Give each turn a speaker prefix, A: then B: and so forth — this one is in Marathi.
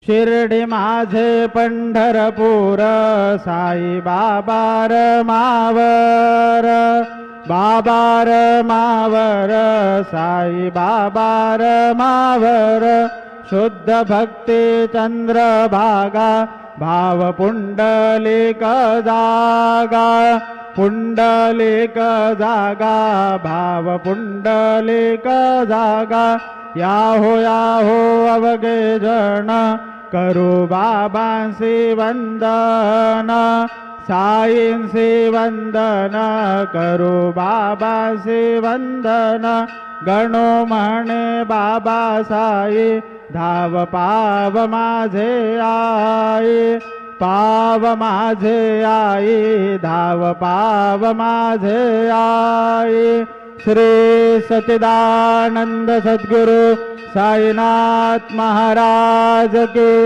A: शिर्डी माझे पंढरपूर साई बाबार मावर, बाबार मावर साई बाबार मावर, शुद्ध भक्ती चंद्रभागा भाव पुंडलिक जागा, पुंडलिक जागा भाव पुंडलिक जागा, याहो याहो अवघे जन करू बाबांसी वंदन, साईंसी वंदन करू बाबांसी वंदन, गणो म्हणे बाबा साई धाव पाव माझे आई, पाव माझे आई धाव पाव माझे आई। श्री सच्चिदानंद सद्गुरु साईनाथ महाराज की